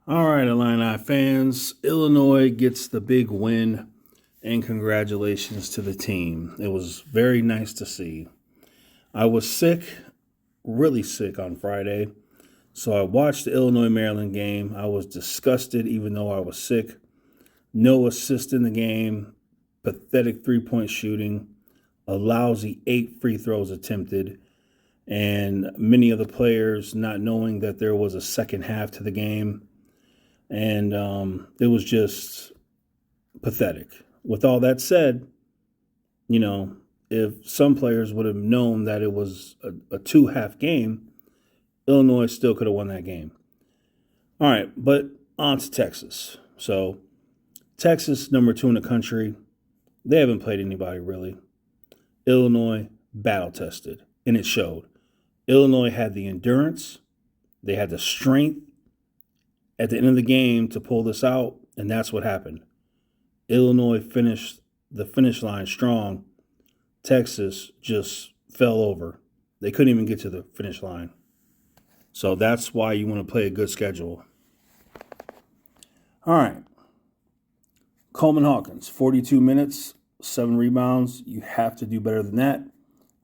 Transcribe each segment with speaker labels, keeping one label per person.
Speaker 1: All right, Illini fans, Illinois gets the big win, and congratulations to the team. It was very nice to see. I was sick, really sick on Friday, so I watched the Illinois Maryland game. I was disgusted, even though I was sick. No assist in the game, pathetic 3-point shooting, a lousy 8 free throws attempted, and many of the players not knowing that there was a second half to the game. And it was just pathetic. With all that said, if some players would have known that it was a 2-half game, Illinois still could have won that game. All right, but on to Texas. So Texas, number 2 in the country, they haven't played anybody really. Illinois battle tested, and it showed. Illinois had the endurance, they had the strength at the end of the game to pull this out, and that's what happened. Illinois finished the finish line strong. Texas just fell over. They couldn't even get to the finish line. So that's why you want to play a good schedule. All right. Coleman Hawkins, 42 minutes, 7 rebounds. You have to do better than that.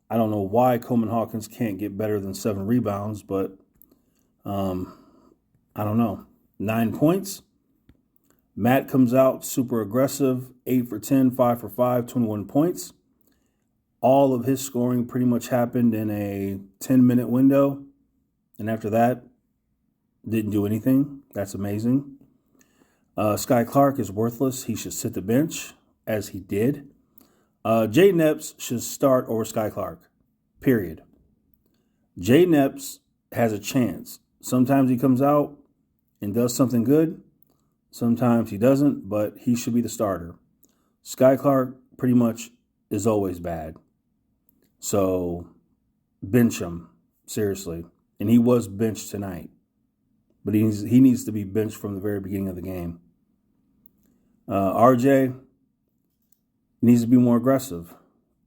Speaker 1: I don't know why Coleman Hawkins can't get better than 7 rebounds, but I don't know. 9 points. Matt comes out super aggressive, 8 for 10, 5 for 5, 21 points. All of his scoring pretty much happened in a 10-minute window. And after that, didn't do anything. That's amazing. Sky Clark is worthless. He should sit the bench, as he did. Jaden Epps should start over Sky Clark, period. Jaden Epps has a chance. Sometimes he comes out and does something good. Sometimes he doesn't, but he should be the starter. Sky Clark pretty much is always bad. So bench him, seriously. And he was benched tonight. But he needs to be benched from the very beginning of the game. RJ needs to be more aggressive.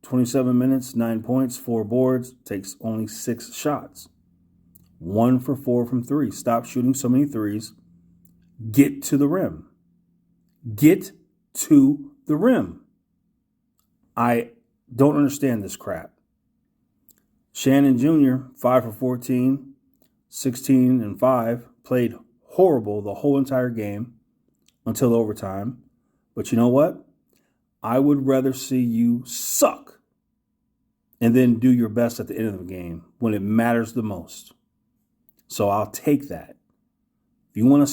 Speaker 1: 27 minutes, 9 points, 4 boards, takes only 6 shots. 1 for 4 from 3. Stop shooting so many threes. Get to the rim. Get to the rim. I don't understand this crap. Shannon Jr., 5 for 14, 16 and 5, played horrible the whole entire game until overtime. But you know what? I would rather see you suck and then do your best at the end of the game when it matters the most. So I'll take that. If you want to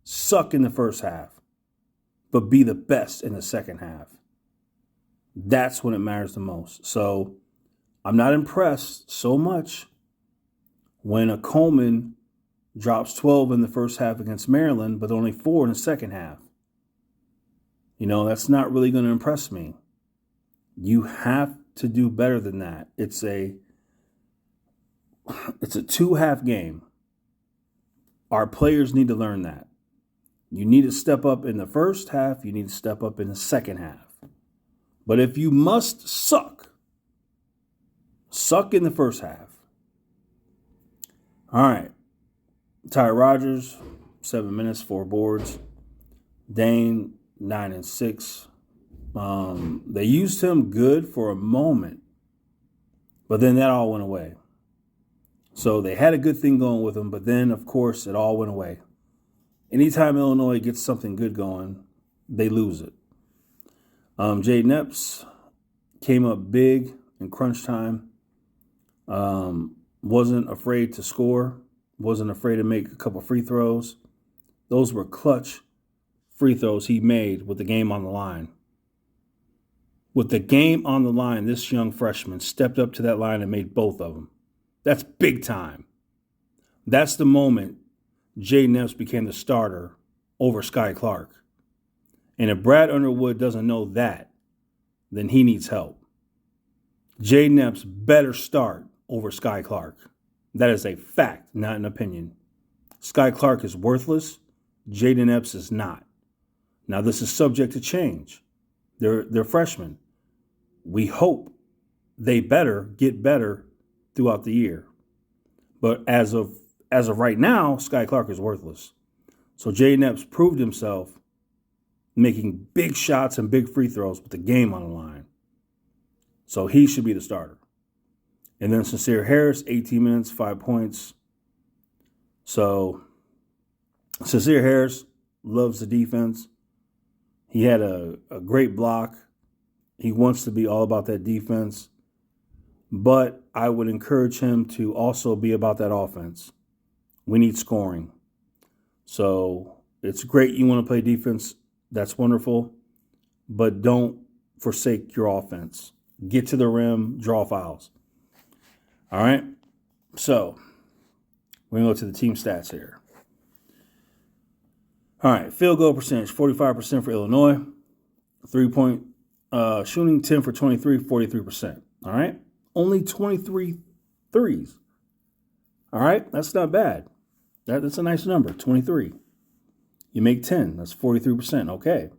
Speaker 1: suck in the first half, but be the best in the second half. That's when it matters the most. So I'm not impressed so much when a Coleman drops 12 in the first half against Maryland, but only 4 in the second half. That's not really going to impress me. You have to do better than that. It's a 2-half game. Our players need to learn that. You need to step up in the first half. You need to step up in the second half. But if you must suck in the first half. All right. Ty Rogers, 7 minutes, 4 boards. Dane, 9 and 6. They used him good for a moment, but then that all went away. So they had a good thing going with him, but then, of course, it all went away. Anytime Illinois gets something good going, they lose it. Jaden Epps came up big in crunch time. Wasn't afraid to score. Wasn't afraid to make a couple free throws. Those were clutch free throws he made with the game on the line. With the game on the line, this young freshman stepped up to that line and made both of them. That's big time. That's the moment Jaden Epps became the starter over Sky Clark. And if Brad Underwood doesn't know that, then he needs help. Jaden Epps better start over Sky Clark. That is a fact, not an opinion. Sky Clark is worthless. Jaden Epps is not. Now, this is subject to change. They're freshmen. We hope they get better throughout the year. But as of right now, Sky Clark is worthless. So Jaden Epps proved himself making big shots and big free throws with the game on the line. So he should be the starter. And then Sincere Harris, 18 minutes, 5 points. So Sincere Harris loves the defense. He had a great block. He wants to be all about that defense. But I would encourage him to also be about that offense. We need scoring. So it's great you want to play defense. That's wonderful. But don't forsake your offense. Get to the rim, draw fouls. All right? So we're going to go to the team stats here. All right, field goal percentage, 45% for Illinois. 3-point shooting, 10 for 23, 43%. All right? Only 23 threes. All right? That's not bad. That's a nice number, 23. You make 10. That's 43%. Okay.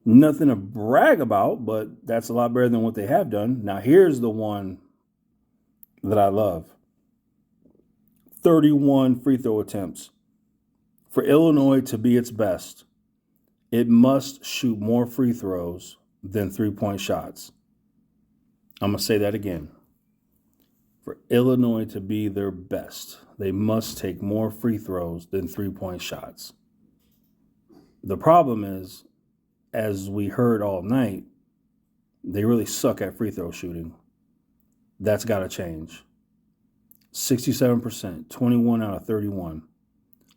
Speaker 1: Nothing to brag about, but that's a lot better than what they have done. Now, here's the one that I love. 31 free throw attempts. For Illinois to be its best, it must shoot more free throws than 3-point shots. I'm going to say that again. For Illinois to be their best, they must take more free throws than 3-point shots. The problem is, as we heard all night, they really suck at free throw shooting. That's got to change. 67%, 21 out of 31.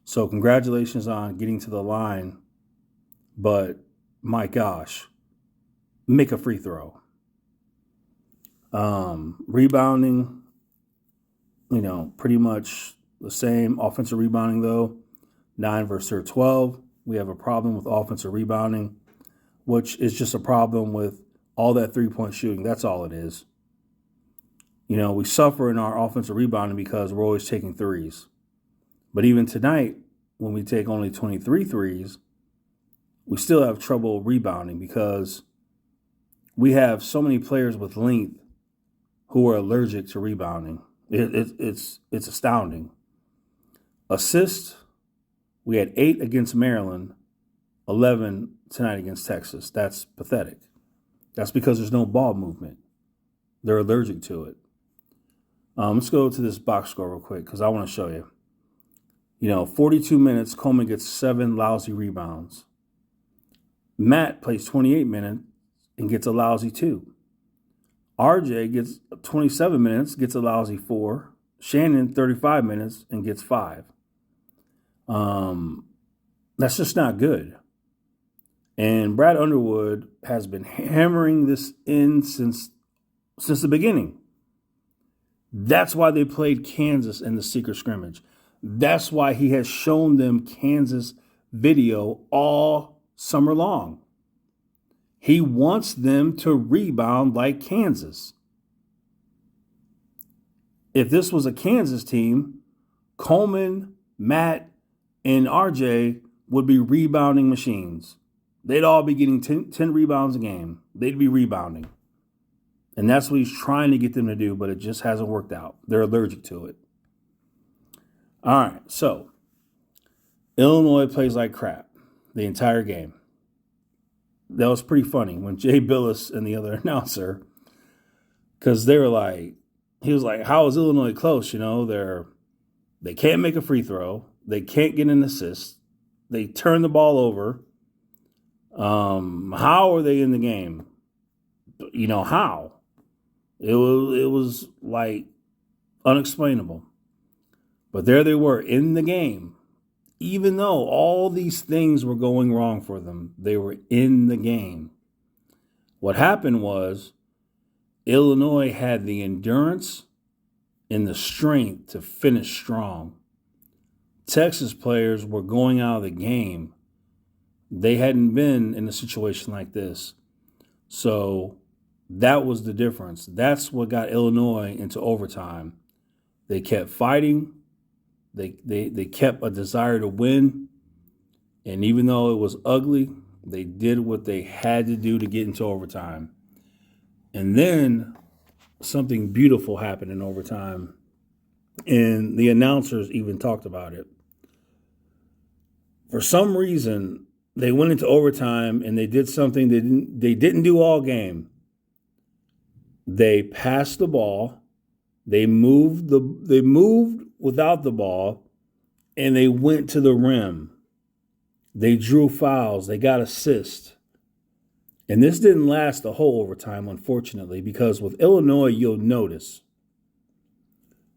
Speaker 1: So congratulations on getting to the line, but my gosh, make a free throw. Rebounding, pretty much the same. Offensive rebounding, though, 9 versus 12. We have a problem with offensive rebounding, which is just a problem with all that 3-point shooting. That's all it is. We suffer in our offensive rebounding because we're always taking threes. But even tonight, when we take only 23 threes, we still have trouble rebounding because we have so many players with length who are allergic to rebounding. It's astounding. Assists, we had 8 against Maryland, 11 tonight against Texas. That's pathetic. That's because there's no ball movement. They're allergic to it. Let's go to this box score real quick because I want to show you. 42 minutes, Coleman gets 7 lousy rebounds. Matt plays 28 minutes and gets a lousy 2. RJ gets 27 minutes, gets a lousy 4. Shannon, 35 minutes and gets 5. That's just not good. And Brad Underwood has been hammering this in since the beginning. That's why they played Kansas in the secret scrimmage. That's why he has shown them Kansas video all summer long. He wants them to rebound like Kansas. If this was a Kansas team, Coleman, Matt, and RJ would be rebounding machines. They'd all be getting 10 rebounds a game. They'd be rebounding. And that's what he's trying to get them to do, but it just hasn't worked out. They're allergic to it. All right, so Illinois plays like crap the entire game. That was pretty funny when Jay Billis and the other announcer, because they were like, he was like, how is Illinois close? They can't make a free throw. They can't get an assist. They turn the ball over. How are they in the game? How? It was like unexplainable. But there they were in the game. Even though all these things were going wrong for them, they were in the game. What happened was Illinois had the endurance and the strength to finish strong. Texas players were going out of the game. They hadn't been in a situation like this. So that was the difference. That's what got Illinois into overtime. They kept fighting. They kept a desire to win. And even though it was ugly, they did what they had to do to get into overtime. And then something beautiful happened in overtime. And the announcers even talked about it. For some reason, they went into overtime and they did something they didn't do all game. They passed the ball, they moved without the ball, and they went to the rim. They drew fouls, they got assists. And this didn't last the whole overtime, unfortunately, because with Illinois, you'll notice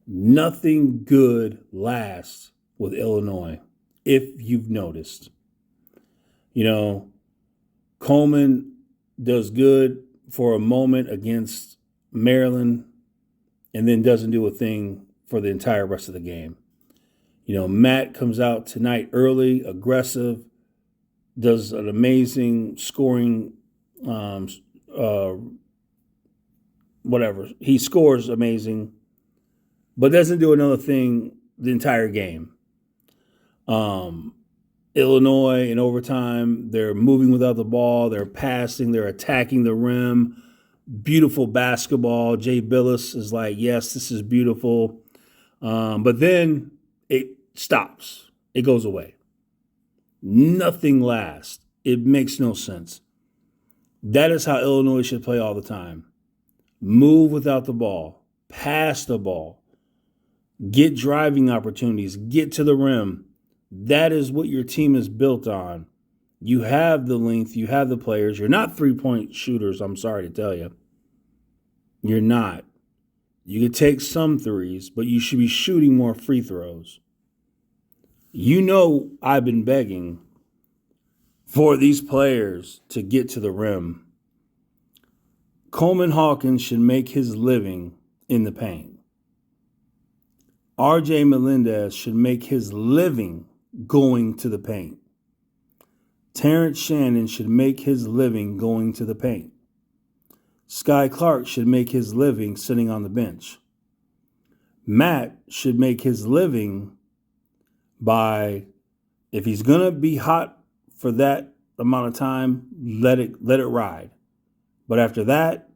Speaker 1: nothing good lasts with Illinois, if you've noticed. You know, Coleman does good for a moment against Maryland and then doesn't do a thing for the entire rest of the game. You know, Matt comes out tonight early, aggressive, does an amazing scoring, whatever. He scores amazing, but doesn't do another thing the entire game. Illinois in overtime, they're moving without the ball, they're passing, they're attacking the rim. Beautiful basketball. Jay Billis is like, yes, this is beautiful. But then it stops. It goes away. Nothing lasts. It makes no sense. That is how Illinois should play all the time. Move without the ball. Pass the ball. Get driving opportunities. Get to the rim. That is what your team is built on. You have the length. You have the players. You're not three-point shooters, I'm sorry to tell you. You're not. You can take some threes, but you should be shooting more free throws. You know I've been begging for these players to get to the rim. Coleman Hawkins should make his living in the paint. R.J. Melendez should make his living going to the paint. Terrence Shannon should make his living going to the paint. Sky Clark should make his living sitting on the bench. Matt should make his living by, if he's going to be hot for that amount of time, let it ride. But after that,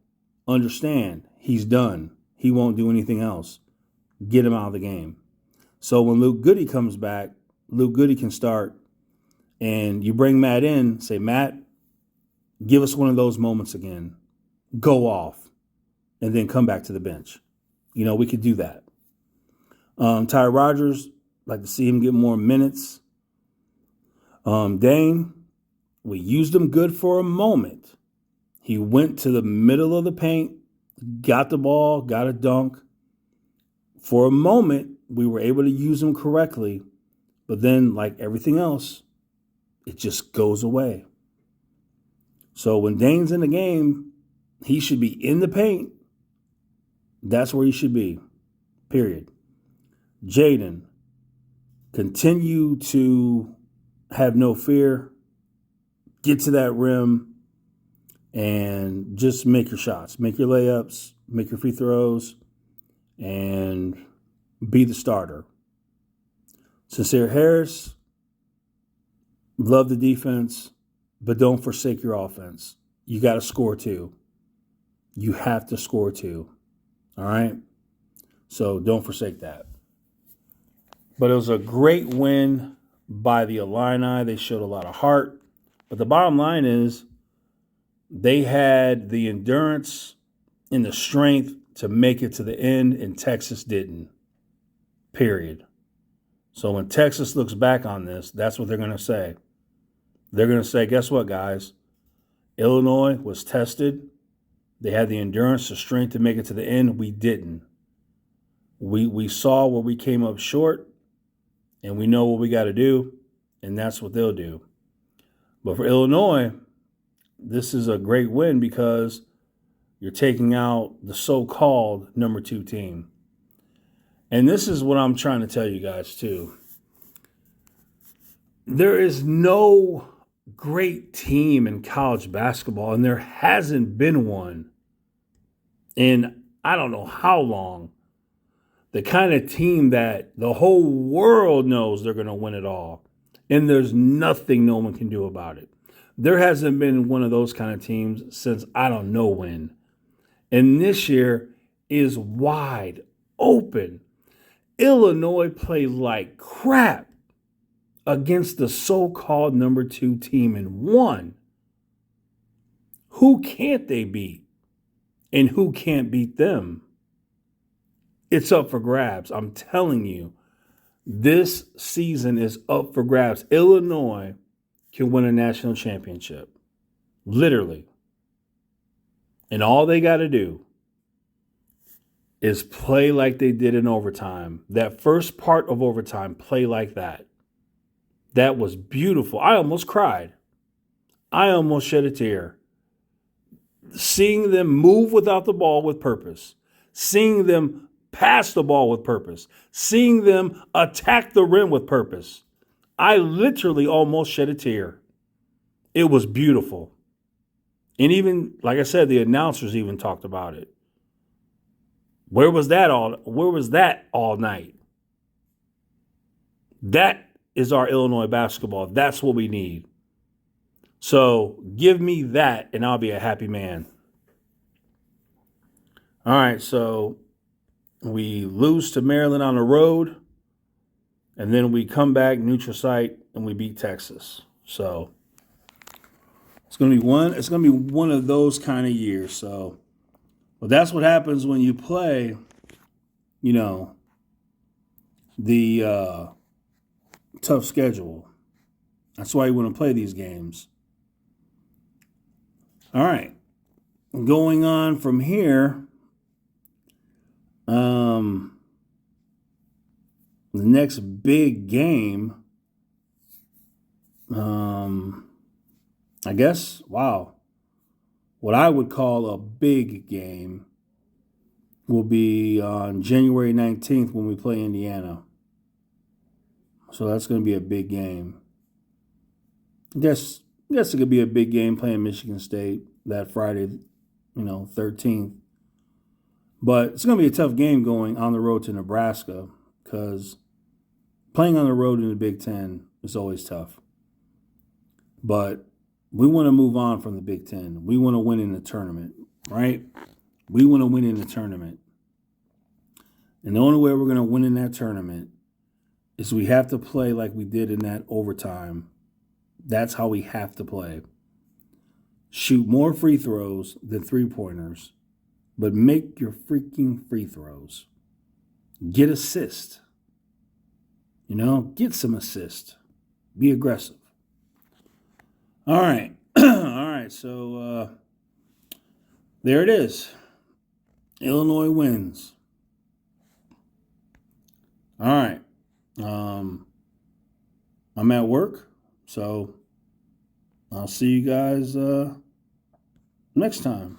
Speaker 1: understand, he's done. He won't do anything else. Get him out of the game. So when Luke Goody comes back, Luke Goody can start, and you bring Matt in, say, Matt, give us one of those moments again. Go off, and then come back to the bench. You know, we could do that. Ty Rogers, like to see him get more minutes. Dane, we used him good for a moment. He went to the middle of the paint, got the ball, got a dunk. For a moment, we were able to use him correctly, but then, like everything else, it just goes away. So when Dane's in the game, he should be in the paint. That's where he should be, period. Jaden, continue to have no fear. Get to that rim and just make your shots. Make your layups, make your free throws, and be the starter. Sincere Harris, love the defense, but don't forsake your offense. You got to score too. You have to score too. All right? So don't forsake that. But it was a great win by the Illini. They showed a lot of heart. But the bottom line is they had the endurance and the strength to make it to the end, and Texas didn't. Period. So when Texas looks back on this, that's what they're going to say. They're going to say, guess what, guys? Illinois was tested. They had the endurance, the strength to make it to the end. We didn't. We saw where we came up short, and we know what we got to do, and that's what they'll do. But for Illinois, this is a great win because you're taking out the so-called number 2 team. And this is what I'm trying to tell you guys, too. There is no great team in college basketball, and there hasn't been one in I don't know how long. The kind of team that the whole world knows they're going to win it all, and there's nothing no one can do about it. There hasn't been one of those kind of teams since I don't know when. And this year is wide open. Illinois played like crap against the so-called number 2 team and won. Who can't they beat? And who can't beat them? It's up for grabs. I'm telling you, this season is up for grabs. Illinois can win a national championship. Literally. And all they got to do is play like they did in overtime. That first part of overtime, play like that. That was beautiful. I almost cried. I almost shed a tear. Seeing them move without the ball with purpose. Seeing them pass the ball with purpose. Seeing them attack the rim with purpose. I literally almost shed a tear. It was beautiful. And even, like I said, the announcers even talked about it. Where was that all night? That is our Illinois basketball. That's what we need. So give me that and I'll be a happy man. All right, so we lose to Maryland on the road, and then we come back neutral site and we beat Texas. So it's gonna be one of those kind of years. So, but that's what happens when you play, the tough schedule. That's why you want to play these games. All right. Going on from here, the next big game, I guess, what I would call a big game will be on January 19th when we play Indiana. So that's going to be a big game. I guess it could be a big game playing Michigan State that Friday, 13th. But it's going to be a tough game going on the road to Nebraska because playing on the road in the Big Ten is always tough. But we want to move on from the Big Ten. We want to win in the tournament, right? We want to win in the tournament. And the only way we're going to win in that tournament is we have to play like we did in that overtime. That's how we have to play. Shoot more free throws than three-pointers, but make your freaking free throws. Get assists. Get some assists. Be aggressive. All right. All right. So there it is. Illinois wins. All right. I'm at work, so I'll see you guys next time.